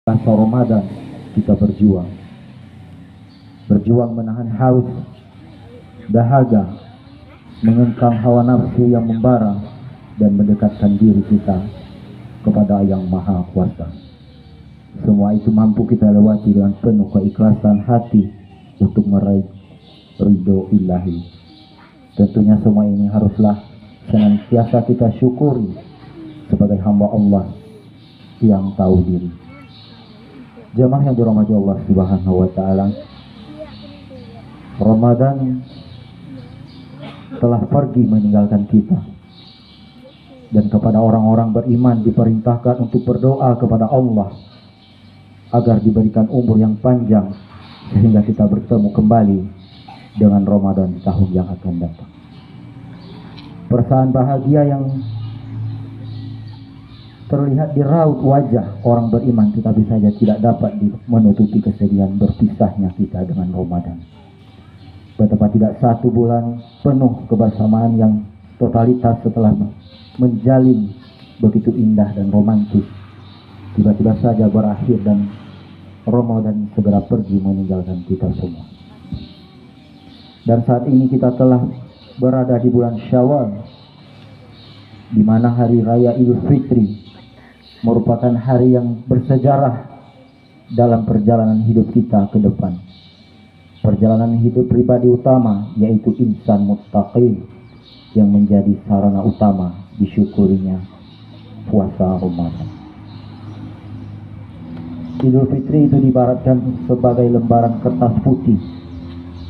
Puasa Ramadan kita berjuang menahan haus, dahaga, mengengkang hawa nafsu yang membara dan mendekatkan diri kita kepada Yang Maha Kuasa. Semua itu mampu kita lewati dengan penuh keikhlasan hati untuk meraih ridho ilahi. Tentunya semua ini haruslah senantiasa kita syukuri sebagai hamba Allah yang tahu diri. Jamaah yang dirahmati Allah Subhanahu wa taala, Ramadan telah pergi meninggalkan kita. Dan kepada orang-orang beriman diperintahkan untuk berdoa kepada Allah agar diberikan umur yang panjang sehingga kita bertemu kembali dengan Ramadan tahun yang akan datang. Perasaan bahagia yang terlihat di raut wajah orang beriman, tetapi saja tidak dapat menutupi kesedihan berpisahnya kita dengan Ramadan. Betapa tidak satu bulan penuh kebersamaan yang totalitas setelah menjalin begitu indah dan romantis, tiba-tiba saja berakhir dan Ramadan segera pergi meninggalkan kita semua. Dan saat ini kita telah berada di bulan Syawal, di mana hari raya Idul Fitri merupakan hari yang bersejarah dalam perjalanan hidup kita ke depan. Perjalanan hidup pribadi utama, yaitu insan muttaqin, yang menjadi sarana utama disyukurinya puasa Ramadan. Idul Fitri itu diibaratkan sebagai lembaran kertas putih,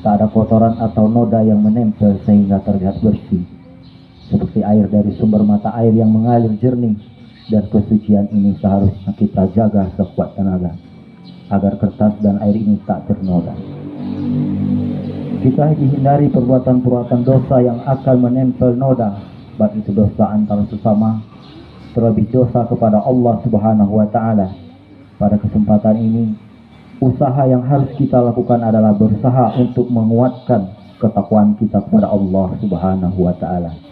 tak ada kotoran atau noda yang menempel sehingga terlihat bersih, seperti air dari sumber mata air yang mengalir jernih. Dan kesucian ini seharusnya kita jaga sekuat tenaga agar kertas dan air ini tak ternoda. Kita dihindari perbuatan-perbuatan dosa yang akan menempel noda, baik itu dosa antara sesama, terlebih dosa kepada Allah Subhanahu wa taala. Pada kesempatan ini, usaha yang harus kita lakukan adalah berusaha untuk menguatkan ketakwaan kita kepada Allah Subhanahu wa taala,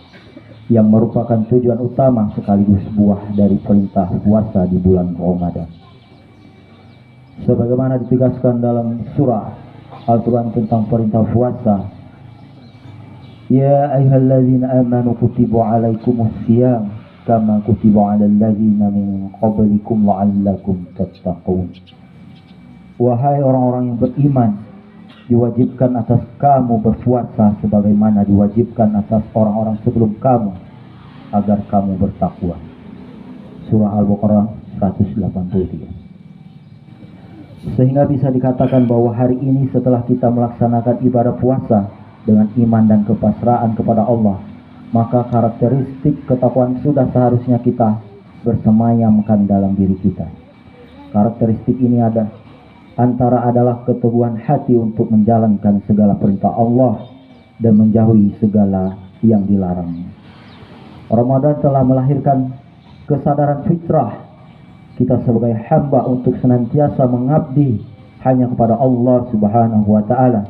yang merupakan tujuan utama sekaligus buah dari perintah puasa di bulan Ramadan. Sebagaimana ditegaskan dalam surah Al-Quran tentang perintah puasa, Ya ayyuhalladzina amanu kutibu alaikumus siyam kama kutibu alal ladzina min qablikum la'allakum tattaqun. Wahai orang-orang yang beriman, diwajibkan atas kamu berpuasa sebagaimana diwajibkan atas orang-orang sebelum kamu agar kamu bertakwa. Surah Al-Baqarah 183. Sehingga bisa dikatakan bahwa hari ini setelah kita melaksanakan ibadah puasa dengan iman dan kepasrahan kepada Allah, maka karakteristik ketakwaan sudah seharusnya kita bersemayamkan dalam diri kita. Karakteristik ini adalah keteguhan hati untuk menjalankan segala perintah Allah dan menjauhi segala yang dilarangnya. Ramadan telah melahirkan kesadaran fitrah kita sebagai hamba untuk senantiasa mengabdi hanya kepada Allah Subhanahu wa taala.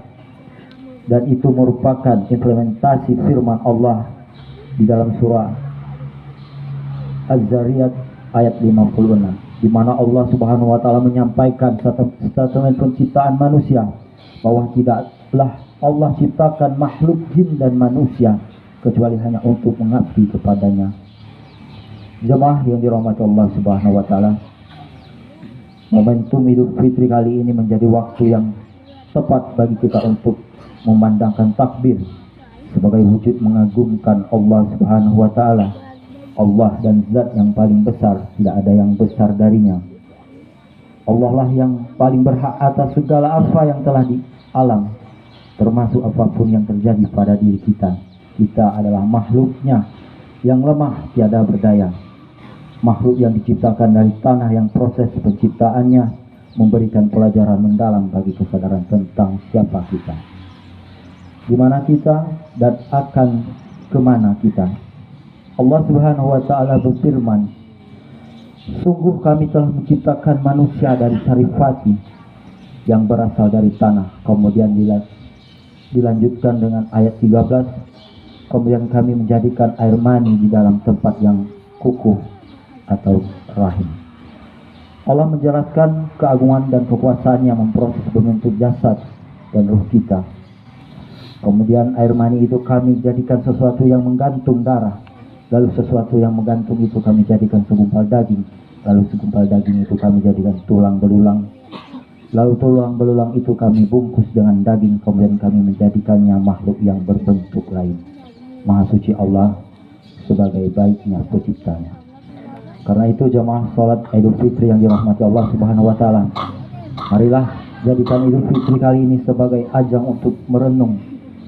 Dan itu merupakan implementasi firman Allah di dalam surah Az-Zariyat ayat 56, di mana Allah Subhanahu wa taala menyampaikan statement penciptaan manusia, bahwa tidaklah Allah ciptakan makhluk jin dan manusia kecuali hanya untuk mengabdi kepadanya. Jemaah yang dirahmati Allah Subhanahu wa taala, momentum Idul Fitri kali ini menjadi waktu yang tepat bagi kita untuk memandangkan takbir sebagai wujud mengagumkan Allah Subhanahu wa taala. Allah dan zat yang paling besar, tidak ada yang besar darinya. Allah lah yang paling berhak atas segala apa yang telah di alam, termasuk apapun yang terjadi pada diri kita. Kita adalah makhluknya yang lemah tiada berdaya, makhluk yang diciptakan dari tanah yang proses penciptaannya memberikan pelajaran mendalam bagi kesadaran tentang siapa kita, di mana kita, dan akan kemana kita. Allah Subhanahu wa taala berfirman, sungguh kami telah menciptakan manusia dari sarifati yang berasal dari tanah. Kemudian dilanjutkan dengan ayat 13, kemudian kami menjadikan air mani di dalam tempat yang kukuh atau rahim. Allah menjelaskan keagungan dan kekuasaan yang memproses bentuk jasad dan ruh kita. Kemudian air mani itu kami jadikan sesuatu yang menggantung darah. Lalu sesuatu yang menggantung itu kami jadikan segumpal daging. Lalu segumpal daging itu kami jadikan tulang belulang. Lalu tulang belulang itu kami bungkus dengan daging. Kemudian kami menjadikannya makhluk yang berbentuk lain. Maha suci Allah sebagai baiknya penciptanya. Karena itu jamaah salat Idul Fitri yang dirahmati Allah Subhanahu wa taala, marilah jadikan Idul Fitri kali ini sebagai ajang untuk merenung,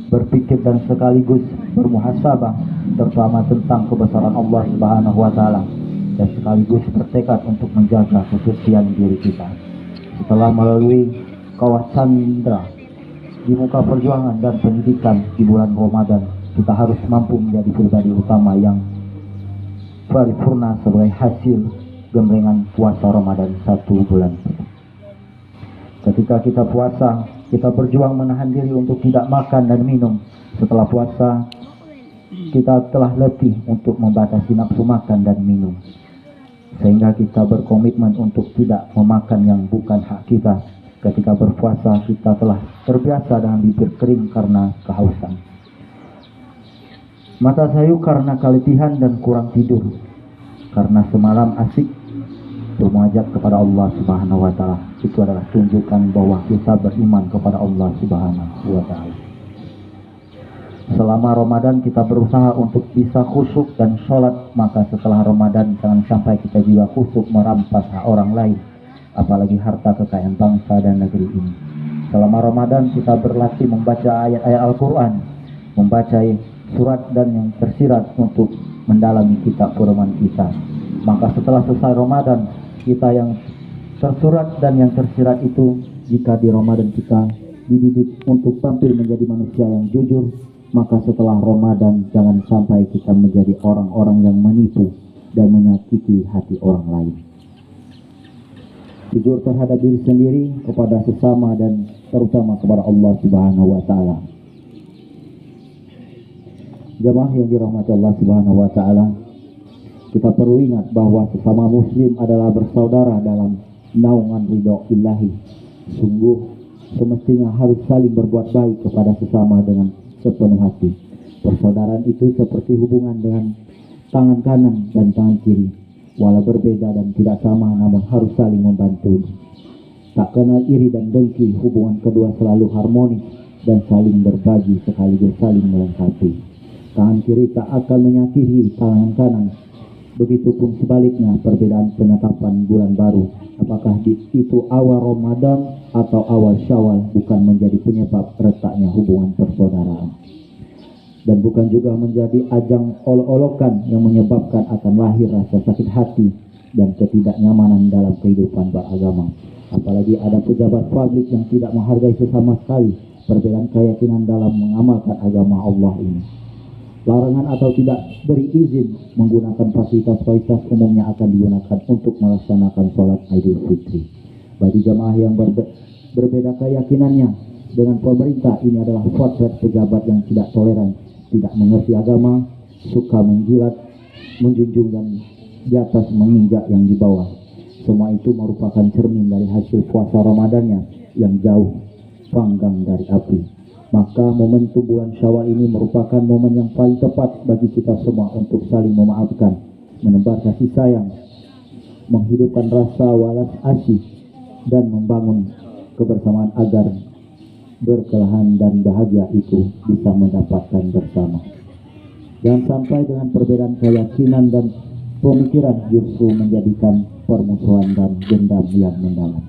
berpikir dan sekaligus bermuhasabah terutama tentang kebesaran Allah Subhanahu wa taala dan sekaligus bertekad untuk menjaga kesucian diri kita. Setelah melalui kawah candra di muka perjuangan dan pendidikan di bulan Ramadan, kita harus mampu menjadi pribadi utama yang paripurna sebagai hasil gemblengan puasa Ramadan 1 bulan. Ketika kita puasa, kita berjuang menahan diri untuk tidak makan dan minum. Setelah puasa, kita telah letih untuk membatasi nafsu makan dan minum, sehingga kita berkomitmen untuk tidak memakan yang bukan hak kita. Ketika berpuasa, kita telah terbiasa dengan bibir kering karena kehausan, mata sayu karena keletihan dan kurang tidur, karena semalam asik bermunajat kepada Allah Subhanahu wa taala. Itu adalah tunjukkan bahwa kita beriman kepada Allah Subhanahu wa taala. Selama Ramadan kita berusaha untuk bisa khusyuk dan sholat, maka setelah Ramadan jangan sampai kita juga khusyuk merampas hak orang lain, apalagi harta kekayaan bangsa dan negeri ini. Selama Ramadan kita berlatih membaca ayat-ayat Al-Quran, membaca surat dan yang tersirat untuk mendalami kitab firman kita. Maka setelah selesai Ramadan, kita yang tersurat dan yang tersirat itu, jika di Ramadan kita dididik untuk tampil menjadi manusia yang jujur, maka setelah Ramadan jangan sampai kita menjadi orang-orang yang menipu dan menyakiti hati orang lain. Jujur terhadap diri sendiri, kepada sesama, dan terutama kepada Allah Subhanahu wa taala. Jamaah yang dirahmati Allah Subhanahu wa taala, kita perlu ingat bahwa sesama muslim adalah bersaudara dalam naungan ridho ilahi. Sungguh semestinya harus saling berbuat baik kepada sesama dengan sepenuh hati. Persaudaraan itu seperti hubungan dengan tangan kanan dan tangan kiri, walau berbeda dan tidak sama, namun harus saling membantu. Tak kenal iri dan dengki, hubungan kedua selalu harmonis dan saling berbagi sekaligus saling melengkapi. Tangan kiri tak akan menyakiti tangan kanan. Begitupun sebaliknya, perbedaan penetapan bulan baru, apakah itu awal Ramadan atau awal Syawal, bukan menjadi penyebab retaknya hubungan persaudaraan. Dan bukan juga menjadi ajang olok-olokan yang menyebabkan akan lahir rasa sakit hati dan ketidaknyamanan dalam kehidupan beragama. Apalagi ada pejabat publik yang tidak menghargai sesama sekali perbedaan keyakinan dalam mengamalkan agama Allah ini. Larangan atau tidak beri izin menggunakan fasilitas-fasilitas umumnya akan digunakan untuk melaksanakan sholat Idul Fitri. Bagi jamaah yang berbeda keyakinannya dengan pemerintah, ini adalah potret pejabat yang tidak toleran, tidak mengerti agama, suka menjilat, menjunjung dan di atas menginjak yang di bawah. Semua itu merupakan cermin dari hasil puasa Ramadannya yang jauh panggang dari api. Maka momentum bulan Syawal ini merupakan momen yang paling tepat bagi kita semua untuk saling memaafkan, menebar kasih sayang, menghidupkan rasa walas asih, dan membangun kebersamaan agar berkelahan dan bahagia itu bisa mendapatkan bersama. Jangan sampai dengan perbedaan keyakinan dan pemikiran justru menjadikan permusuhan dan dendam yang mendalam.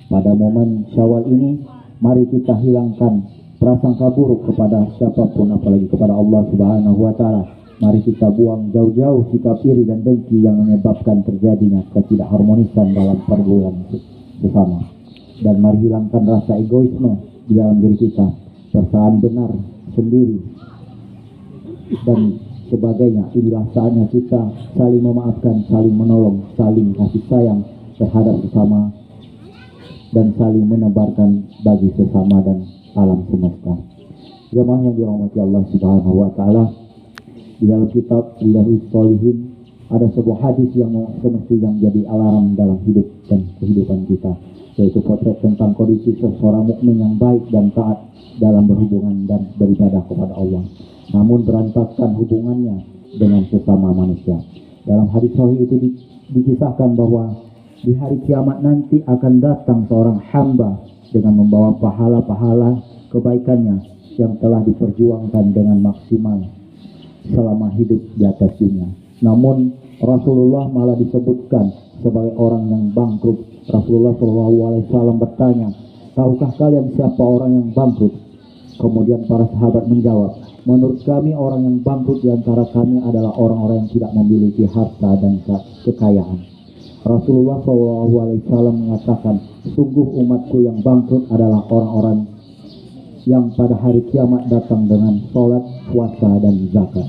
Pada momen Syawal ini, mari kita hilangkan prasangka buruk kepada siapapun, apalagi kepada Allah Subhanahu wa taala. Mari kita buang jauh-jauh sikap iri dan dengki yang menyebabkan terjadinya ketidakharmonisan dalam pergaulan bersama. Dan mari hilangkan rasa egoisme di dalam diri kita, perasaan benar sendiri dan sebagainya. Inilah saatnya kita saling memaafkan, saling menolong, saling kasih sayang terhadap sesama, dan saling menebarkan bagi sesama dan alam semesta. Jemaah yang dirahmati Allah Subhanahu wa taala, di dalam kitab Riyadhus Shalihin ada sebuah hadis yang semestinya menjadi alarm dalam hidup dan kehidupan kita, yaitu potret tentang kondisi seseorang mukmin yang baik dan taat dalam berhubungan dan beribadah kepada Allah, namun berantakan hubungannya dengan sesama manusia. Dalam hadis sahih itu dikisahkan bahwa di hari kiamat nanti akan datang seorang hamba dengan membawa pahala-pahala kebaikannya yang telah diperjuangkan dengan maksimal selama hidup di atas dunia. Namun Rasulullah malah disebutkan sebagai orang yang bangkrut. Rasulullah SAW bertanya, tahukah kalian siapa orang yang bangkrut? Kemudian para sahabat menjawab, menurut kami orang yang bangkrut di antara kami adalah orang-orang yang tidak memiliki harta dan kekayaan. Rasulullah SAW mengatakan, sungguh umatku yang bangkrut adalah orang-orang yang pada hari kiamat datang dengan sholat, puasa, dan zakat,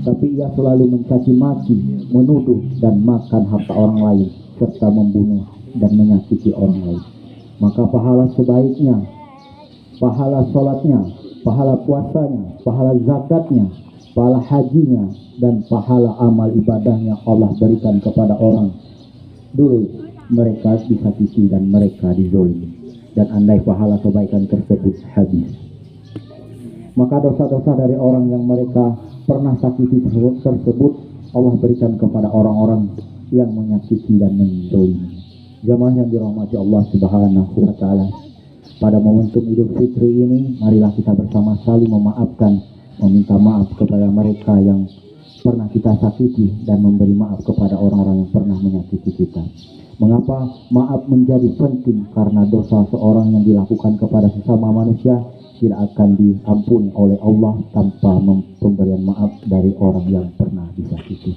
tapi ia selalu mencaci maki, menuduh, dan makan harta orang lain, serta membunuh dan menyakiti orang lain. Maka pahala sebaiknya, pahala sholatnya, pahala puasanya, pahala zakatnya, pahala hajinya, dan pahala amal ibadahnya Allah berikan kepada orang dulu mereka disakiti dan mereka dizolimi. Dan andai pahala kebaikan tersebut habis, maka dosa-dosa dari orang yang mereka pernah sakiti tersebut Allah berikan kepada orang-orang yang menyakiti dan menzolimi. Jamaah yang dirahmati Allah Subhanahu wa Ta'ala, pada momentum Idul Fitri ini marilah kita bersama saling memaafkan, meminta maaf kepada mereka yang pernah kita sakiti dan memberi maaf kepada orang-orang yang pernah menyakiti kita. Mengapa maaf menjadi penting? Karena dosa seorang yang dilakukan kepada sesama manusia tidak akan diampuni oleh Allah tanpa pemberian maaf dari orang yang pernah disakiti.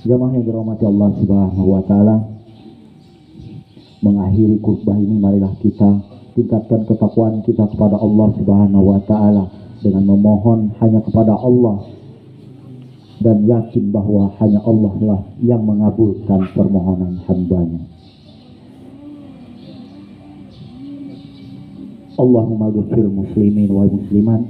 Jamaah yang dirahmati Allah Subhanahu wa Ta'ala, mengakhiri khutbah ini marilah kita tingkatkan ketakwaan kita kepada Allah Subhanahu wa Ta'ala dengan memohon hanya kepada Allah dan yakin bahwa hanya Allah lah yang mengabulkan permohonan hambanya. Allahumma ghfir muslimin wal muslimat